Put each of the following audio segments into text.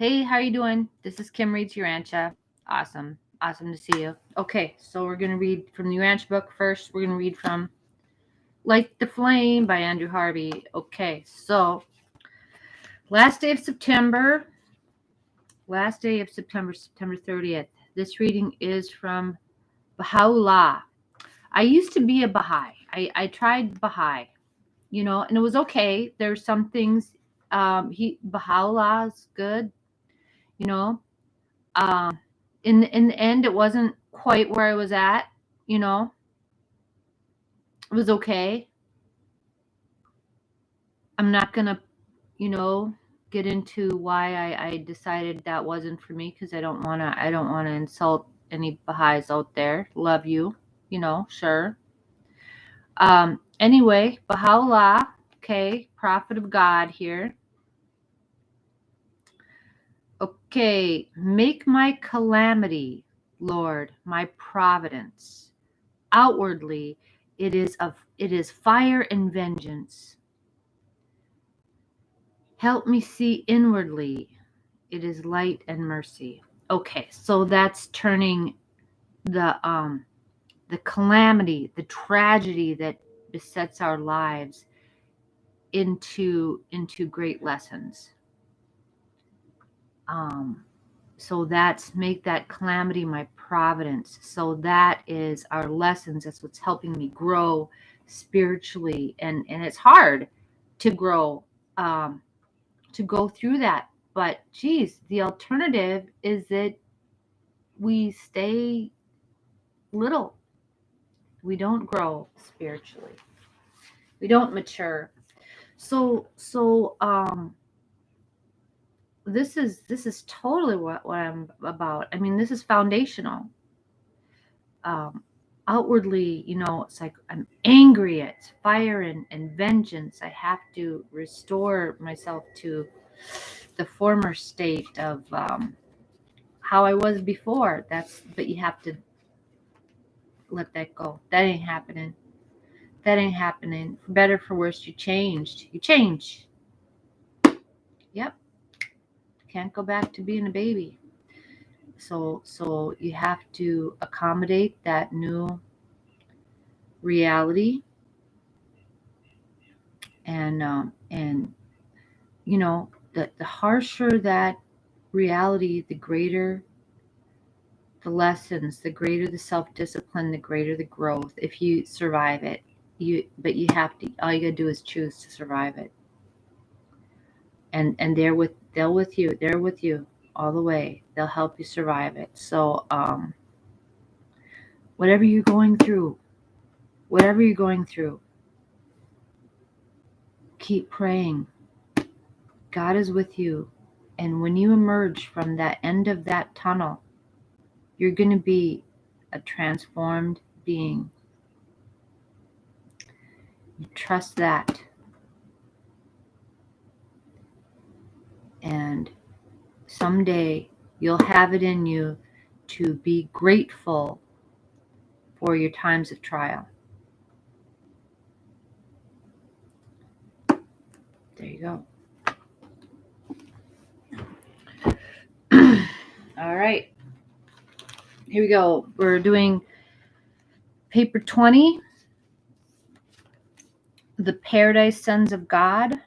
Hey, how you doing? This is Kim Reads Urantia. Awesome. Awesome to see you. Okay, so we're going to read from the Urantia book first. We're going to read from Light the Flame by Andrew Harvey. Okay, so last day of September, September 30th. This reading is from Baha'u'llah. I used to be a Baha'i. I tried Baha'i, and it was okay. There's some things, Baha'u'llah is good, you know. In the end, it wasn't quite where I was at, you know. It was okay. I'm not gonna, get into why I decided that wasn't for me, because I don't wanna insult any Baha'is out there. Love you, sure. Anyway, Baha'u'llah, okay, prophet of God here. Okay, make my calamity, Lord, my providence. Outwardly, it is fire and vengeance. Help me see inwardly, it is light and mercy. Okay, so that's turning the calamity, the tragedy that besets our lives into great lessons. So that's make that calamity my providence. So that is our lessons. That's what's helping me grow spiritually, and it's hard to grow, to go through that. But geez, the alternative is that we stay little. We don't grow spiritually. We don't mature. So this is totally what I'm about. I mean, this is foundational. Outwardly, it's like I'm angry. It's fire and vengeance. I have to restore myself to the former state of how I was before. But you have to let that go. That ain't happening. That ain't happening. For better, for worse, you changed. You change. Yep. Can't go back to being a baby. So you have to accommodate that new reality, and the harsher that reality, the greater the lessons, the greater the self-discipline, the greater the growth. If you survive it, but you have to. All you gotta do is choose to survive it, and they're with you. They're with you all the way. They'll help you survive it. So whatever you're going through, keep praying. God is with you. And when you emerge from that end of that tunnel, you're going to be a transformed being. You trust that. And someday you'll have it in you to be grateful for your times of trial. There you go. All right. Here we go. We're doing paper 20, The Paradise Sons of God.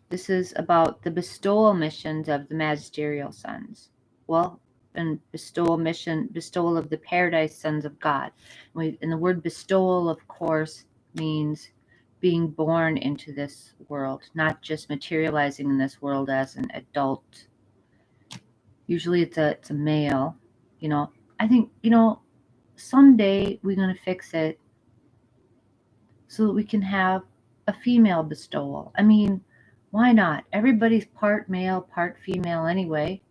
This is about the bestowal missions of the magisterial sons. Well, and bestowal of the paradise sons of God. And the word bestowal, of course, means being born into this world, not just materializing in this world as an adult. Usually it's a male, I think, someday we're going to fix it so that we can have a female bestowal. I mean, why not? Everybody's part male, part female anyway.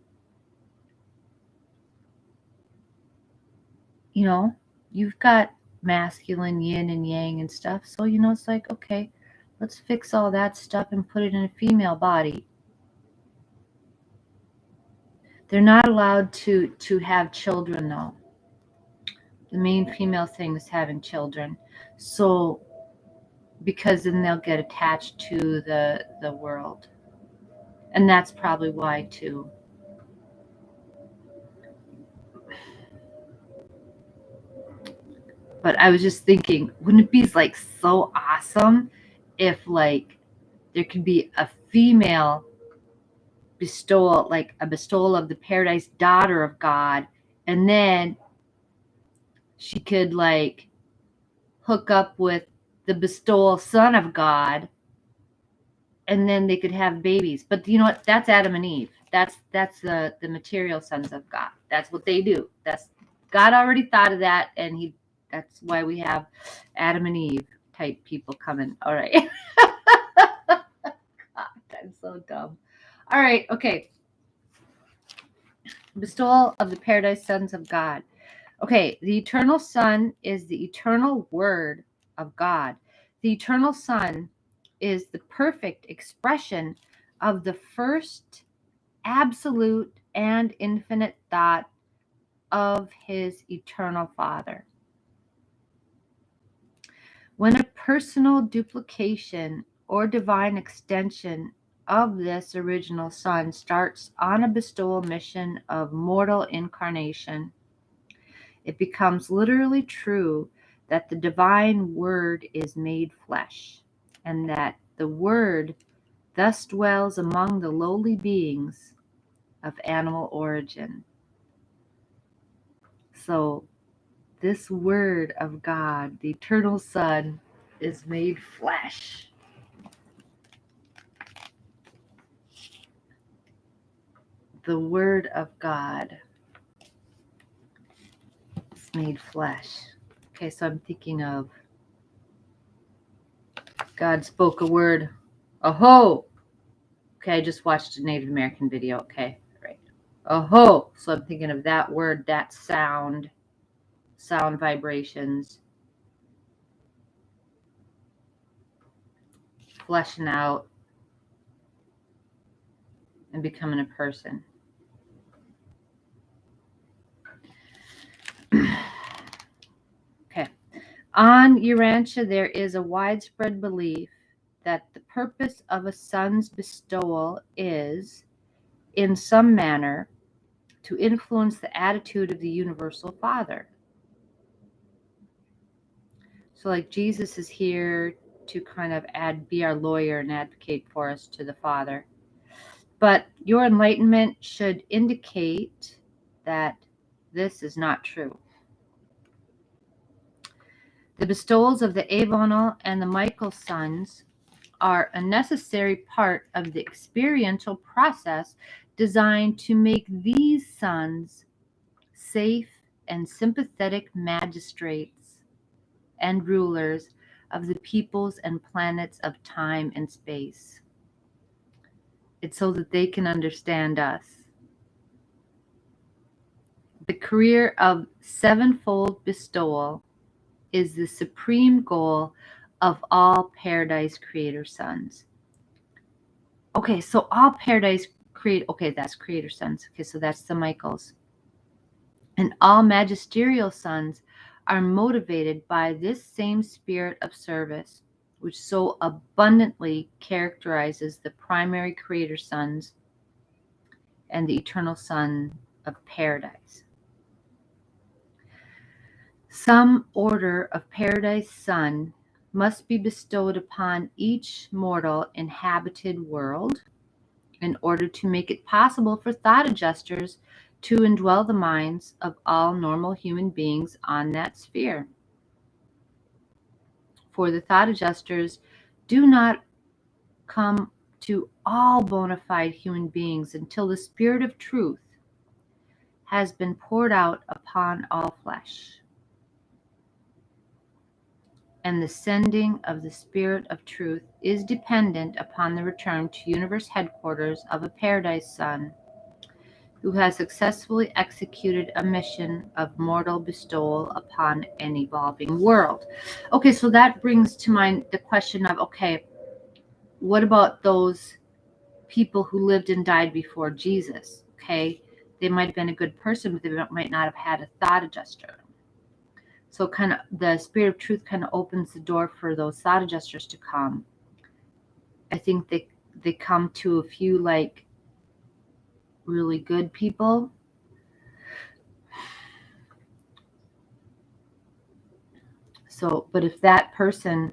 You've got masculine yin and yang and stuff. So, it's like, okay, let's fix all that stuff and put it in a female body. They're not allowed to have children, though. The main female thing is having children. So because then they'll get attached to the world. And that's probably why too. But I was just thinking, wouldn't it be like so awesome if like there could be a female bestowal, like a bestowal of the paradise daughter of God, and then she could like hook up with the bestowal son of God, and then they could have babies. But you know what? That's Adam and Eve. That's the material sons of God. That's what they do. That's God already thought of that, and that's why we have Adam and Eve type people coming. All right. God, I'm so dumb. All right, okay. Bestowal of the paradise sons of God. Okay, the eternal Son is the eternal Word of God. The eternal Son is the perfect expression of the first absolute and infinite thought of his eternal Father. When a personal duplication or divine extension of this original Son starts on a bestowal mission of mortal incarnation, it becomes literally true that the divine Word is made flesh, and that the Word thus dwells among the lowly beings of animal origin. So, this Word of God, the eternal Son, is made flesh. The Word of God is made flesh. Okay, so I'm thinking of God spoke a word. Aho! Okay, I just watched a Native American video. Okay, right. Aho! So I'm thinking of that word, that sound vibrations, fleshing out, and becoming a person. Okay. On Urantia, there is a widespread belief that the purpose of a son's bestowal is, in some manner, to influence the attitude of the Universal Father. So, like, Jesus is here to kind of be our lawyer and advocate for us to the Father. But your enlightenment should indicate that this is not true. The bestowals of the Avonal and the Michael sons are a necessary part of the experiential process designed to make these sons safe and sympathetic magistrates and rulers of the peoples and planets of time and space. It's so that they can understand us. The career of sevenfold bestowal is the supreme goal of all paradise creator sons. Okay, so all paradise that's creator sons. Okay, so that's the Michaels. And all magisterial sons are motivated by this same spirit of service, which so abundantly characterizes the primary creator sons and the eternal Son of paradise. Some order of paradise son must be bestowed upon each mortal inhabited world in order to make it possible for thought adjusters to indwell the minds of all normal human beings on that sphere. For the thought adjusters do not come to all bona fide human beings until the Spirit of truth has been poured out upon all flesh. And the sending of the Spirit of truth is dependent upon the return to universe headquarters of a paradise son who has successfully executed a mission of mortal bestowal upon an evolving world. Okay, so that brings to mind the question of, okay, what about those people who lived and died before Jesus? Okay, they might have been a good person, but they might not have had a thought adjuster. So kind of the Spirit of Truth kind of opens the door for those thought adjusters to come. I think they come to a few like really good people. So, but if that person,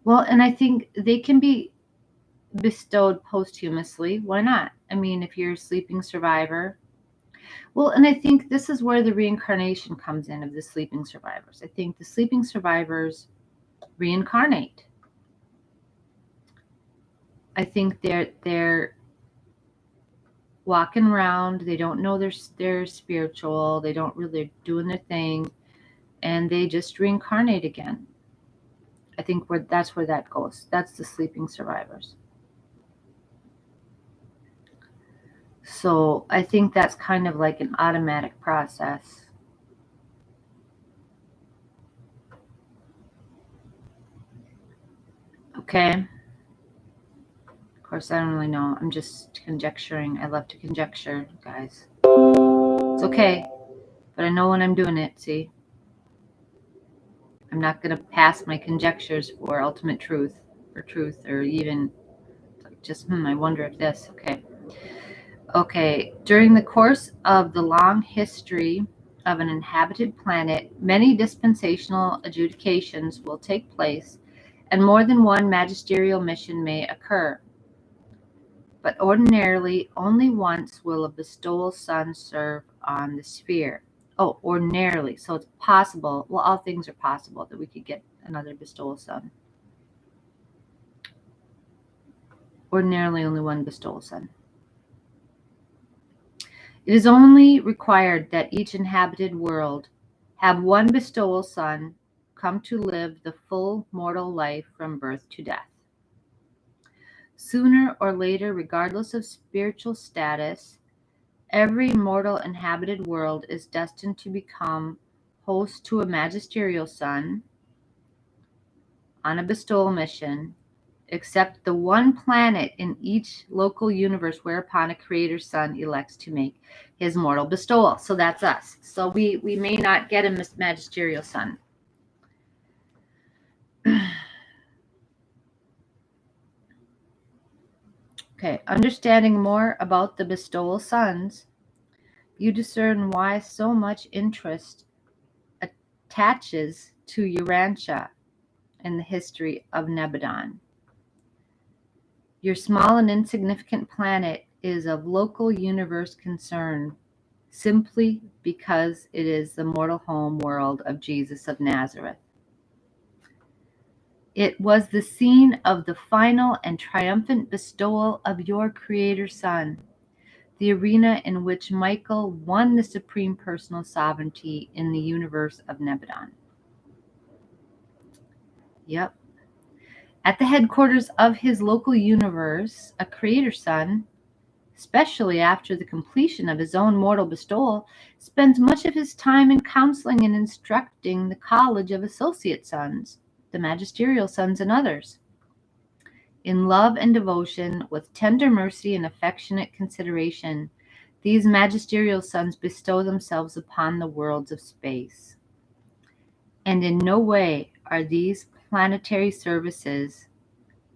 well, and I think they can be bestowed posthumously. Why not? I mean, if you're a sleeping survivor. Well, and I think this is where the reincarnation comes in of the sleeping survivors. I think the sleeping survivors reincarnate. I think they're walking around. They don't know they're spiritual. They don't really doing their thing, and they just reincarnate again. I think that's where that goes. That's the sleeping survivors. So I think that's kind of like an automatic process. Okay. Of course, I don't really know. I'm just conjecturing. I love to conjecture, guys. It's okay, but I know when I'm doing it, see? I'm not going to pass my conjectures for ultimate truth or even just, I wonder if this, okay. Okay, during the course of the long history of an inhabited planet, many dispensational adjudications will take place, and more than one magisterial mission may occur. But ordinarily, only once will a bestowal sun serve on the sphere. Oh, ordinarily. So it's possible, well, all things are possible that we could get another bestowal sun. Ordinarily, only one bestowal sun. It is only required that each inhabited world have one bestowal sun come to live the full mortal life from birth to death. Sooner or later, regardless of spiritual status, every mortal inhabited world is destined to become host to a magisterial sun on a bestowal mission, except the one planet in each local universe whereupon a creator sun elects to make his mortal bestowal. So that's us. So we may not get a magisterial sun. Okay, understanding more about the bestowal suns, you discern why so much interest attaches to Urantia in the history of Nebadon. Your small and insignificant planet is of local universe concern simply because it is the mortal home world of Jesus of Nazareth. It was the scene of the final and triumphant bestowal of your Creator Son, the arena in which Michael won the supreme personal sovereignty in the universe of Nebadon. Yep. At the headquarters of his local universe, a Creator Son, especially after the completion of his own mortal bestowal, spends much of his time in counseling and instructing the College of Associate Sons, the magisterial sons and others. In love and devotion, with tender mercy and affectionate consideration, these magisterial sons bestow themselves upon the worlds of space. And in no way are these planetary services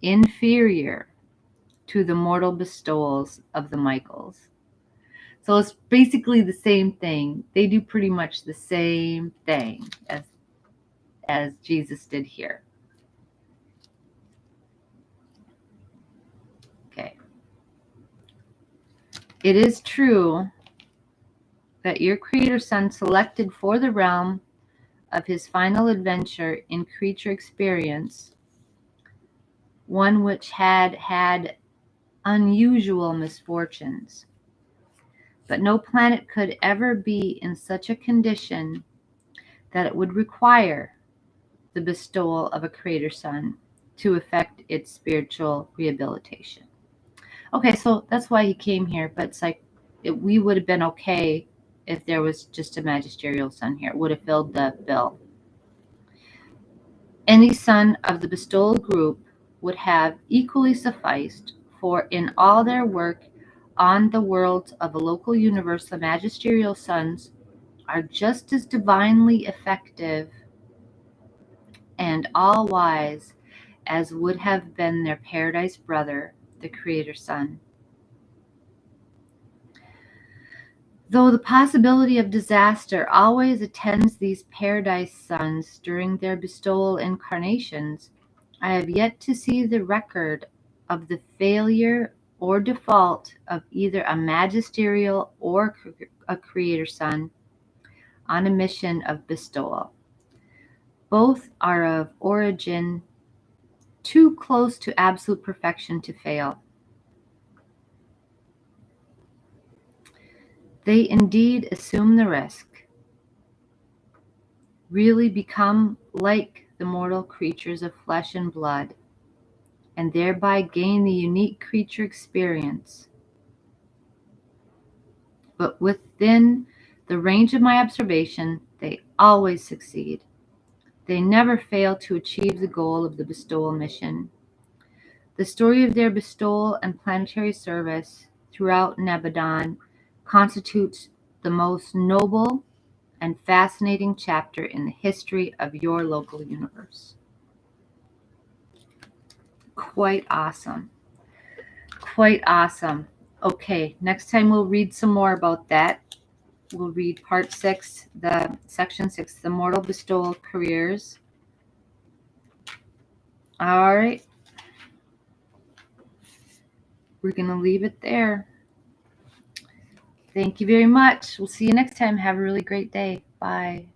inferior to the mortal bestowals of the Michaels. So it's basically the same thing. They do pretty much the same thing as Jesus did here. Okay. It is true that your Creator Son selected for the realm of his final adventure in creature experience one which had unusual misfortunes. But no planet could ever be in such a condition that it would require the bestowal of a Creator Son to effect its spiritual rehabilitation. Okay, so that's why he came here, but it's like we would have been okay if there was just a magisterial son here. It would have filled the bill. Any son of the bestowal group would have equally sufficed, for in all their work on the worlds of a local universe, the magisterial sons are just as divinely effective and all wise as would have been their paradise brother, the Creator Son. Though the possibility of disaster always attends these paradise sons during their bestowal incarnations, I have yet to see the record of the failure or default of either a magisterial or a creator son on a mission of bestowal. Both are of origin too close to absolute perfection to fail. They indeed assume the risk, really become like the mortal creatures of flesh and blood, and thereby gain the unique creature experience. But within the range of my observation, they always succeed. They never fail to achieve the goal of the bestowal mission. The story of their bestowal and planetary service throughout Nebadon constitutes the most noble and fascinating chapter in the history of your local universe. Quite awesome. Quite awesome. Okay, next time we'll read some more about that. We'll read part 6, the section 6, the mortal bestowal careers. All right. We're going to leave it there. Thank you very much. We'll see you next time. Have a really great day. Bye.